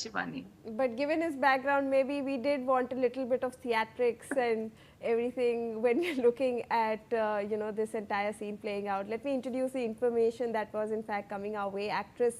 Shivani. But given his background, maybe we did want a little bit of theatrics and everything when we're looking at, this entire scene playing out. Let me introduce the information that was in fact coming our way. Actress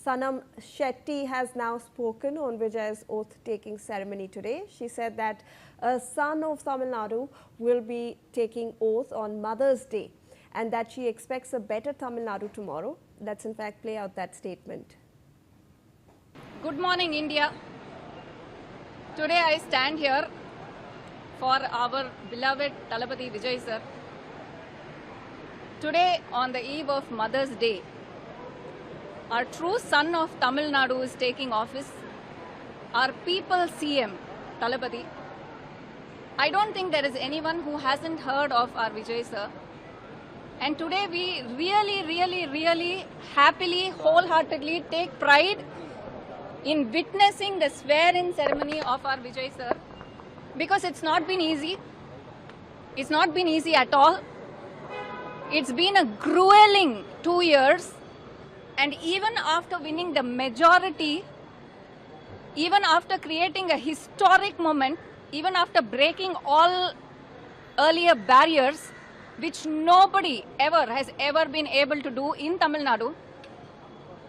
Sanam Shetty has now spoken on Vijay's oath-taking ceremony today. She said that a son of Tamil Nadu will be taking oath on Mother's Day and that she expects a better Tamil Nadu tomorrow. Let's in fact play out that statement. Good morning, India. Today I stand here for our beloved Talapati Vijay sir. Today, on the eve of Mother's Day, our true son of Tamil Nadu is taking office, our people CM, Talapati. I don't think there is anyone who hasn't heard of our Vijay sir. And today we really happily, wholeheartedly take pride in witnessing the swear-in ceremony of our Vijay sir, because it's not been easy. It's not been easy at all. It's been a grueling 2 years, and even after winning the majority, even after creating a historic moment, even after breaking all earlier barriers, which nobody has ever been able to do in Tamil Nadu,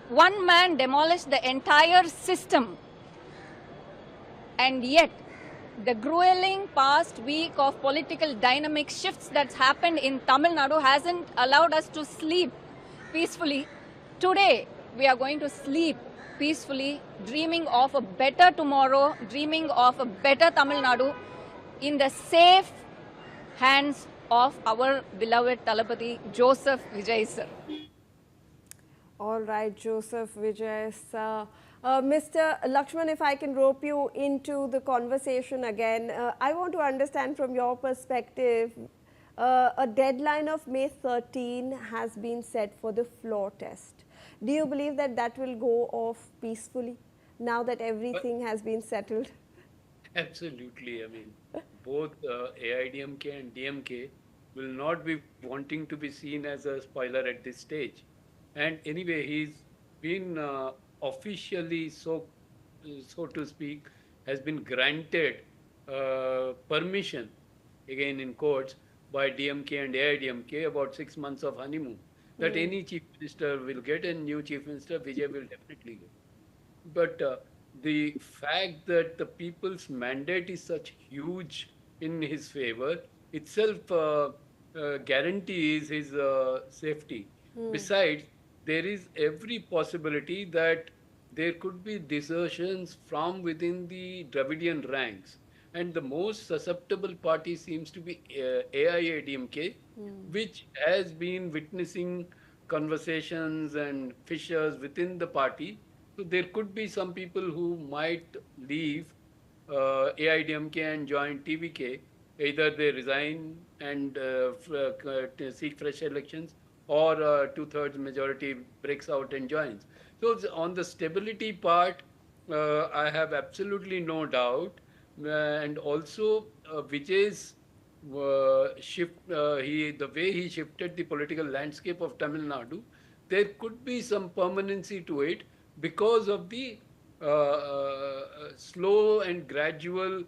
one man demolished the entire system. And yet, the grueling past week of political dynamic shifts that's happened in Tamil Nadu hasn't allowed us to sleep peacefully. Today, we are going to sleep peacefully, dreaming of a better tomorrow, dreaming of a better Tamil Nadu in the safe hands of our beloved Talapati Joseph Vijay sir. All right, Joseph Vijay sir. Mr. Lakshman, if I can rope you into the conversation again, I want to understand from your perspective, a deadline of May 13 has been set for the floor test. Do you believe that that will go off peacefully now that everything has been settled? Absolutely. I mean, both AIDMK and DMK will not be wanting to be seen as a spoiler at this stage. And anyway, he's been officially, so to speak, has been granted permission, again in courts, by DMK and AIDMK about 6 months of honeymoon. That any chief minister will get, and new chief minister, Vijay, will definitely get. But the fact that the people's mandate is such huge in his favor itself guarantees his safety. Besides, there is every possibility that there could be desertions from within the Dravidian ranks. And the most susceptible party seems to be AIADMK, which has been witnessing conversations and fissures within the party. So there could be some people who might leave AIDMK and join TVK. Either they resign and seek fresh elections, or 2/3 majority breaks out and joins. So on the stability part, I have absolutely no doubt. And also Vijay's the way he shifted the political landscape of Tamil Nadu, there could be some permanency to it because of the slow and gradual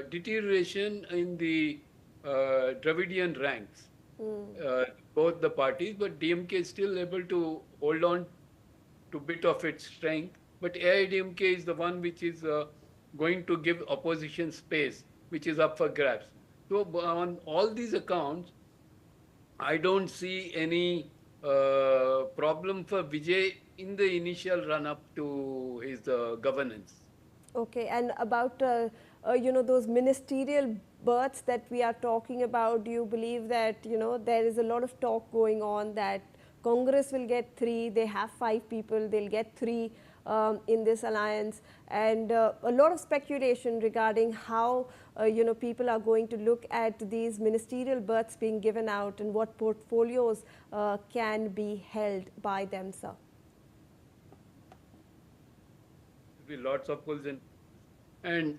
deterioration in the Dravidian ranks. Both the parties, but DMK is still able to hold on to a bit of its strength. But AIDMK is the one which is going to give opposition space, which is up for grabs. So on all these accounts, I don't see any problem for Vijay in the initial run-up to his governance. Okay, and about those ministerial berths that we are talking about, do you believe that there is a lot of talk going on that Congress will get 3, they have 5 people, they'll get 3 in this alliance, and a lot of speculation regarding how people are going to look at these ministerial berths being given out and what portfolios can be held by them, sir? There will be lots of pulls in, and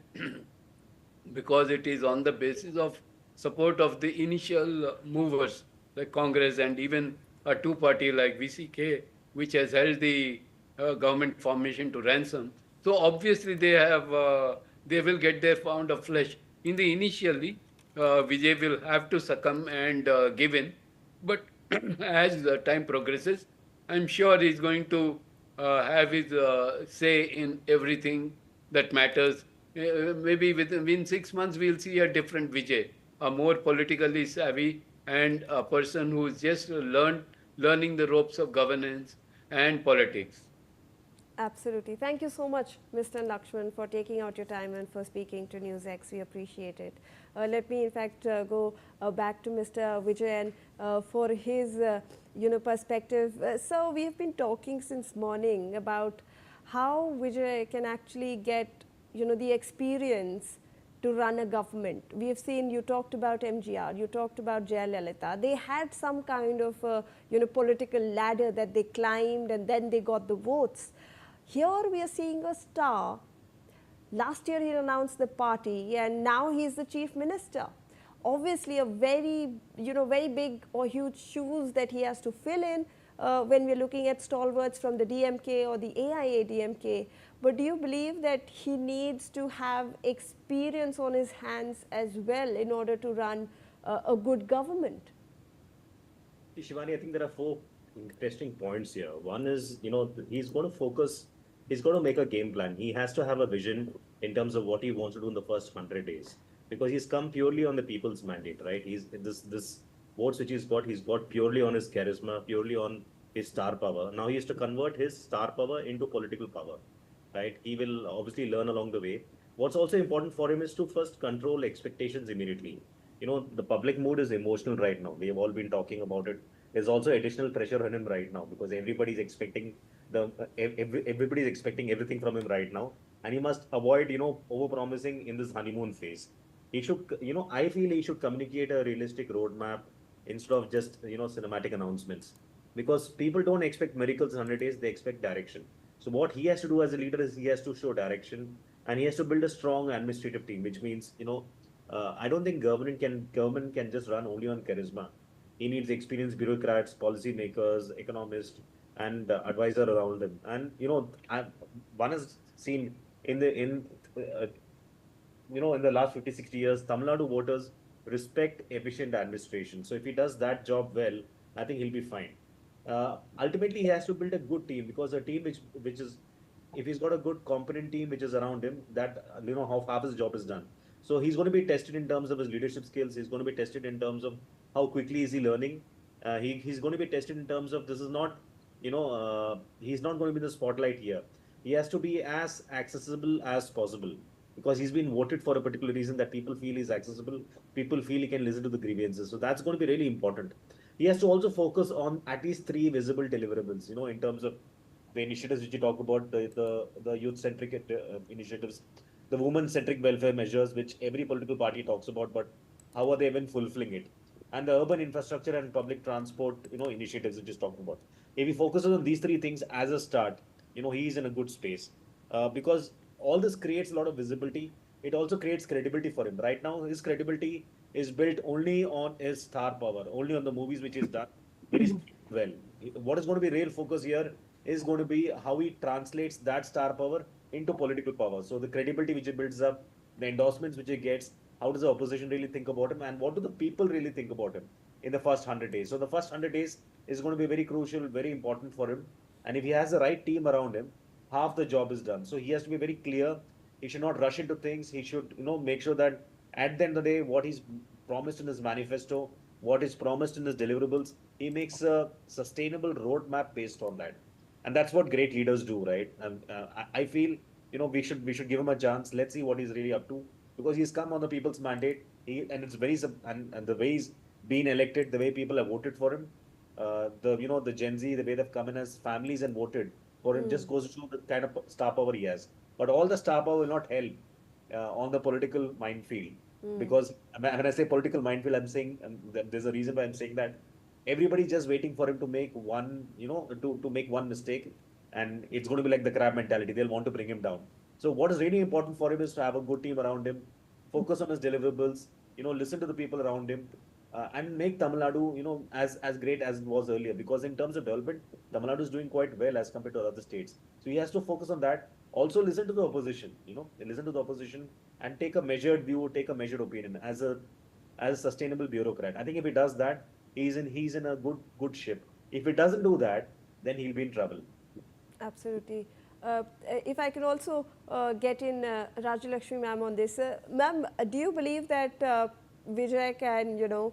because it is on the basis of support of the initial movers like Congress and even a 2-party like VCK, which has held the government formation to ransom. So obviously they will get their pound of flesh. In the initially, Vijay will have to succumb and give in, but as the time progresses, I'm sure he's going to have his say in everything that matters. Maybe within 6 months, we'll see a different Vijay, a more politically savvy and a person who's just learning the ropes of governance and politics. Absolutely. Thank you so much, Mr. Lakshman, for taking out your time and for speaking to NewsX. We appreciate it. Let me, in fact, go back to Mr. Vijay and for his, perspective. So we have been talking since morning about how Vijay can actually get, the experience to run a government. We have seen, you talked about MGR, you talked about Jayalalitha. They had some kind of political ladder that they climbed and then they got the votes. Here we are seeing a star. Last year he announced the party and now he is the chief minister. Obviously a very, very big or huge shoes that he has to fill in when we're looking at stalwarts from the DMK or the AIADMK. But do you believe that he needs to have experience on his hands as well in order to run a good government? Shivani, I think there are four interesting points here. One is, he's going to focus, he's going to make a game plan. He has to have a vision in terms of what he wants to do in the first 100 days. Because he's come purely on the people's mandate, right? He's this votes which he's got purely on his charisma, purely on his star power. Now he has to convert his star power into political power, right? He will obviously learn along the way. What's also important for him is to first control expectations immediately. The public mood is emotional right now. We have all been talking about it. There's also additional pressure on him right now because everybody's expecting everybody's expecting everything from him right now, and he must avoid over promising in this honeymoon phase. He should, I feel he should communicate a realistic roadmap instead of just cinematic announcements, because people don't expect miracles in 100 days, they expect direction. So what he has to do as a leader is he has to show direction, and he has to build a strong administrative team, which means I don't think government can just run only on charisma. He needs experienced bureaucrats, policy makers, economists, and advisor around him. And one has seen uh, in the last 50, 60 years, Tamil Nadu voters respect efficient administration. So if he does that job well, I think he'll be fine. Ultimately, he has to build a good team, because a team which is, if he's got a good competent team which is around him, that how half his job is done. So he's going to be tested in terms of his leadership skills. He's going to be tested in terms of how quickly is he learning. He's going to be tested in terms of, this is not, he's not going to be in the spotlight here. He has to be as accessible as possible, because he's been voted for a particular reason, that people feel he's accessible, people feel he can listen to the grievances. So that's going to be really important. He has to also focus on at least three visible deliverables, in terms of the initiatives which you talk about, the youth-centric initiatives, the women-centric welfare measures, which every political party talks about, but how are they even fulfilling it? And the urban infrastructure and public transport, initiatives which is talked about. If he focuses on these three things as a start, he is in a good space. Because all this creates a lot of visibility. It also creates credibility for him. Right now, his credibility is built only on his star power, only on the movies which he's done. It is well. What is going to be real focus here is going to be how he translates that star power into political power. So the credibility which he builds up, the endorsements which he gets, how does the opposition really think about him, and what do the people really think about him in the first 100 days. So the first 100 days is going to be very crucial, very important for him. And if he has the right team around him, half the job is done. So he has to be very clear. He should not rush into things. He should, make sure that at the end of the day, what he's promised in his manifesto, what is promised in his deliverables, he makes a sustainable roadmap based on that. And that's what great leaders do, right? And I feel, we should give him a chance. Let's see what he's really up to, because he's come on the people's mandate. And it's very, and the way he's been elected, the way people have voted for him, the Gen Z, the way they've come in as families and voted for him, just goes to show the kind of star power he has. But all the star power will not help on the political minefield. Because when I say political minefield, I'm saying, and there's a reason why I'm saying that, everybody's just waiting for him to make one, to make one mistake, and it's going to be like the crab mentality. They'll want to bring him down. So what is really important for him is to have a good team around him, focus on his deliverables, listen to the people around him, and make Tamil Nadu, as great as it was earlier. Because in terms of development, Tamil Nadu is doing quite well as compared to other states. So he has to focus on that. also listen to the opposition, listen to the opposition and take a measured view, take a measured opinion as a sustainable bureaucrat. I think if he does that, he's in a good ship. If he doesn't do that, then he'll be in trouble. Absolutely. If I can also get in Rajalakshmi ma'am on this. Ma'am, do you believe that Vijay can,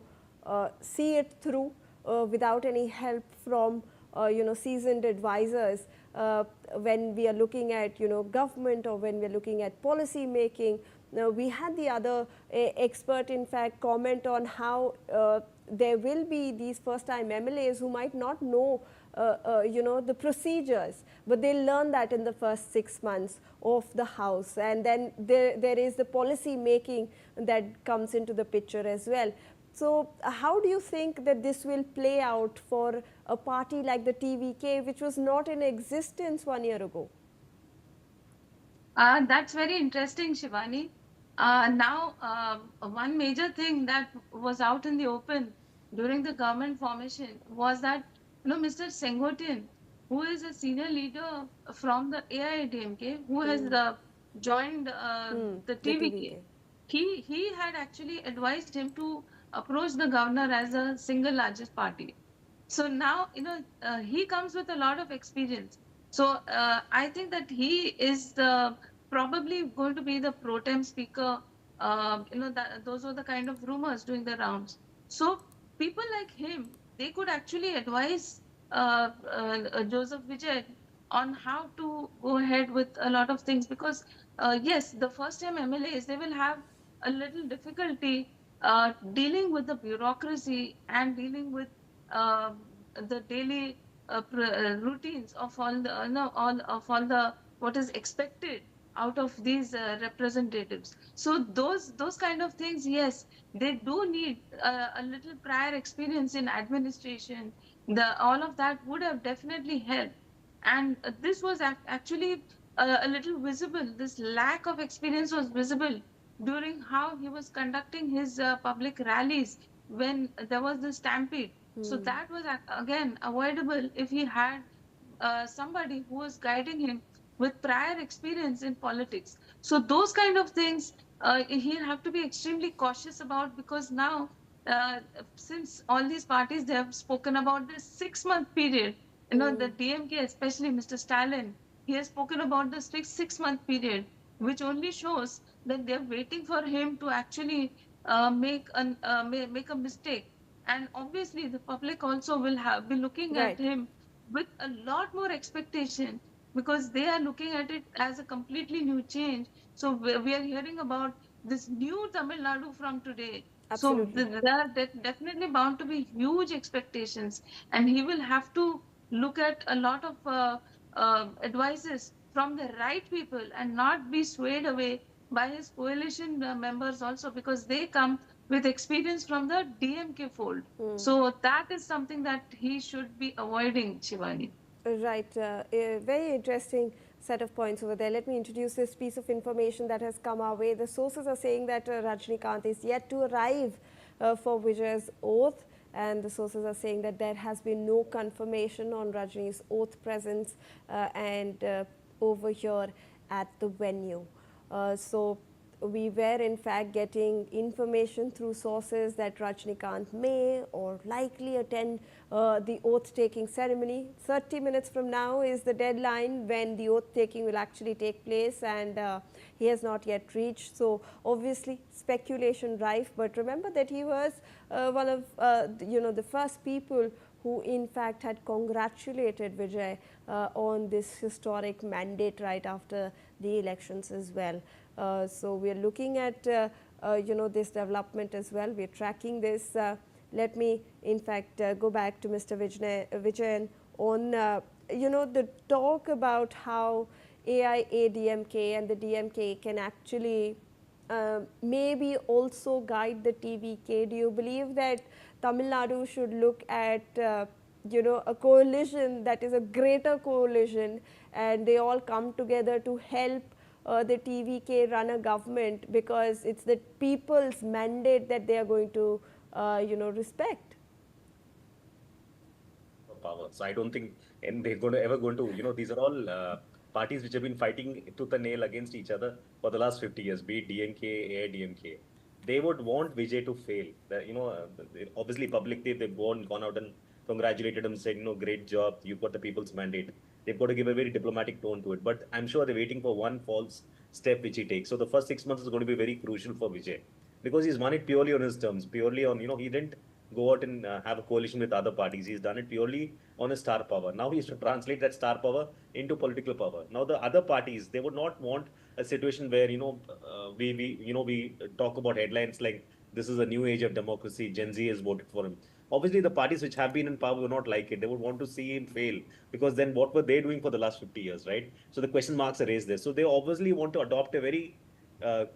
see it through without any help from, seasoned advisors when we are looking at, government or when we are looking at policy making? Now, we had the other expert, in fact, comment on how there will be these first-time MLAs who might not know the procedures, but they'll learn that in the first 6 months of the house, and then there is the policy making that comes into the picture as well. So how do you think that this will play out for a party like the TVK, which was not in existence 1 year ago? That's very interesting, Shivani. Now, one major thing that was out in the open during the government formation was that, Mr. Sengotian, who is a senior leader from the AIADMK, who has joined the TVK, he had actually advised him to approach the governor as a single largest party. So now, he comes with a lot of experience. So I think that he is probably going to be the pro tem speaker. Those were the kind of rumors doing the rounds. So people like him, they could actually advise Joseph Vijay on how to go ahead with a lot of things, because yes, the first time MLAs, they will have a little difficulty dealing with the bureaucracy and dealing with the daily routines of all the all the what is expected out of these representatives. So those kind of things, yes, they do need a little prior experience in administration. All of that would have definitely helped, and this was actually a little visible. This lack of experience was visible during how he was conducting his public rallies when there was the stampede. So that was again avoidable if he had somebody who was guiding him with prior experience in politics. So those kind of things he'll have to be extremely cautious about, because now uh, since all these parties, they have spoken about this 6-month period. The DMK, especially Mr. Stalin, he has spoken about this 6-month period, which only shows that they're waiting for him to actually make a mistake. And obviously the public also will be looking at him with a lot more expectation, because they are looking at it as a completely new change. So we are hearing about this new Tamil Nadu from today. Absolutely. So there are definitely bound to be huge expectations, and he will have to look at a lot of advices from the right people and not be swayed away by his coalition members also, because they come with experience from the DMK fold. So that is something that he should be avoiding, Shivani. Right, a very interesting set of points over there. Let me introduce this piece of information that has come our way. The sources are saying that Rajinikanth is yet to arrive for Vijay's oath, and the sources are saying that there has been no confirmation on Rajini's oath presence and over here at the venue. So we were in fact getting information through sources that Rajinikanth may or likely attend the oath taking ceremony. 30 minutes from now is the deadline when the oath taking will actually take place, and he has not yet reached. So obviously speculation rife, but remember that he was one of the first people who in fact had congratulated Vijay on this historic mandate right after the elections as well. So we are looking at this development as well. We are tracking this. Let me in fact go back to Mr. Vijayan on the talk about how AIADMK and the DMK can actually maybe also guide the TVK. Do you believe that Tamil Nadu should look at a coalition that is a greater coalition, and they all come together to help the TVK run a government, because it's the people's mandate that they are going to respect? Power. So I don't think, and they're going to ever going to, these are all parties which have been fighting tooth and nail against each other for the last 50 years, be it DMK, AIDMK, they would want Vijay to fail. Obviously, publicly, they've gone out and congratulated him, said, great job, you've got the people's mandate. They've got to give a very diplomatic tone to it. But I'm sure they're waiting for one false step which he takes. So the first 6 months is going to be very crucial for Vijay because he's won it purely on his terms, purely on, he didn't go out and have a coalition with other parties. He's done it purely on his star power. Now he has to translate that star power into political power. Now the other parties, they would not want a situation where we talk about headlines like this is a new age of democracy. Gen Z has voted for him. Obviously, the parties which have been in power will not like it. They would want to see him fail because then what were they doing for the last 50 years, right? So the question marks are raised there. So they obviously want to adopt a very uh,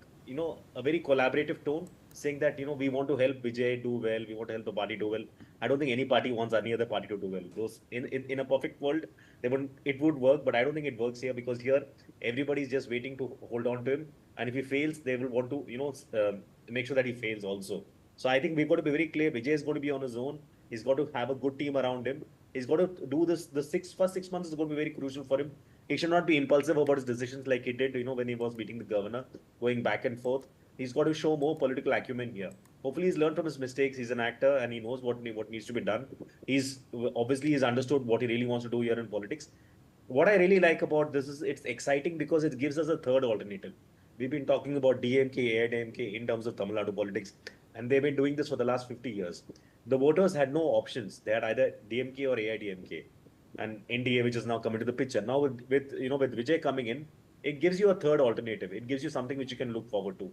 a very collaborative tone, saying that, we want to help Vijay do well, we want to help the party do well. I don't think any party wants any other party to do well. Those in a perfect world, it would work, but I don't think it works here because here everybody is just waiting to hold on to him, and if he fails, they will want to, make sure that he fails also. So I think we've got to be very clear. Vijay is going to be on his own. He's got to have a good team around him. He's got to do this. The first 6 months is going to be very crucial for him. He should not be impulsive about his decisions like he did, when he was meeting the governor, going back and forth. He's got to show more political acumen here. Hopefully, he's learned from his mistakes. He's an actor and he knows what needs to be done. He's understood what he really wants to do here in politics. What I really like about this is it's exciting because it gives us a third alternative. We've been talking about DMK, AIDMK in terms of Tamil Nadu politics, and they've been doing this for the last 50 years. The voters had no options. They had either DMK or AIDMK, and NDA, which is now coming to the picture. Now with Vijay coming in, it gives you a third alternative. It gives you something which you can look forward to.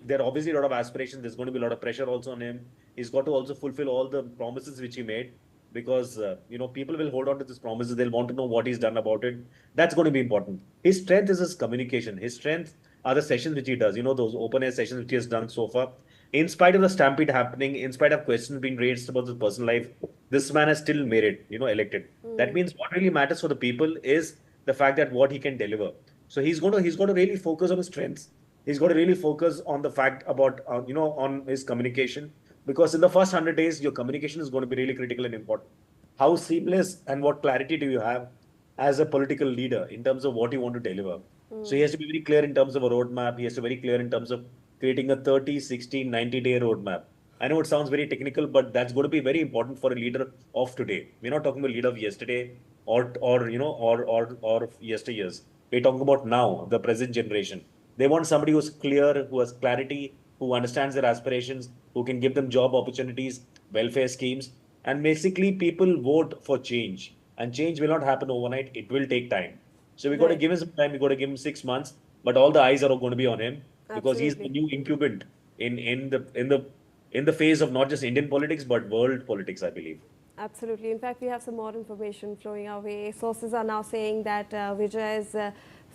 There are obviously a lot of aspirations. There's going to be a lot of pressure also on him. He's got to also fulfill all the promises which he made because people will hold on to these promises. They'll want to know what he's done about it. That's going to be important. His strength is his communication. His strength are the sessions which he does. Those open air sessions which he has done so far. In spite of the stampede happening, in spite of questions being raised about his personal life, this man has still made it. Elected. That means what really matters for the people is the fact that what he can deliver. So he's going to really focus on his strengths. He's got to really focus on the fact about on his communication, because in the first 100 days your communication is going to be really critical and important. How seamless and what clarity do you have as a political leader in terms of what you want to deliver? So he has to be very clear in terms of a roadmap. He has to be very clear in terms of creating a 30, 60, 90-day roadmap. I know it sounds very technical, but that's going to be very important for a leader of today. We're not talking about leader of yesterday or yesteryears. We're talking about now, the present generation. They want somebody who's clear, who has clarity, who understands their aspirations, who can give them job opportunities, welfare schemes, and basically people vote for change. And change will not happen overnight. It will take time. So we got to give him some time. We got to give him 6 months, but all the eyes are going to be on him because he's the new incumbent in the phase of not just Indian politics but world politics, I believe. Absolutely. In fact, we have some more information flowing our way. Sources are now saying that Vijay's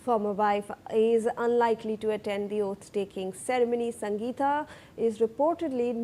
former wife is unlikely to attend the oath-taking ceremony. Sangeeta is reportedly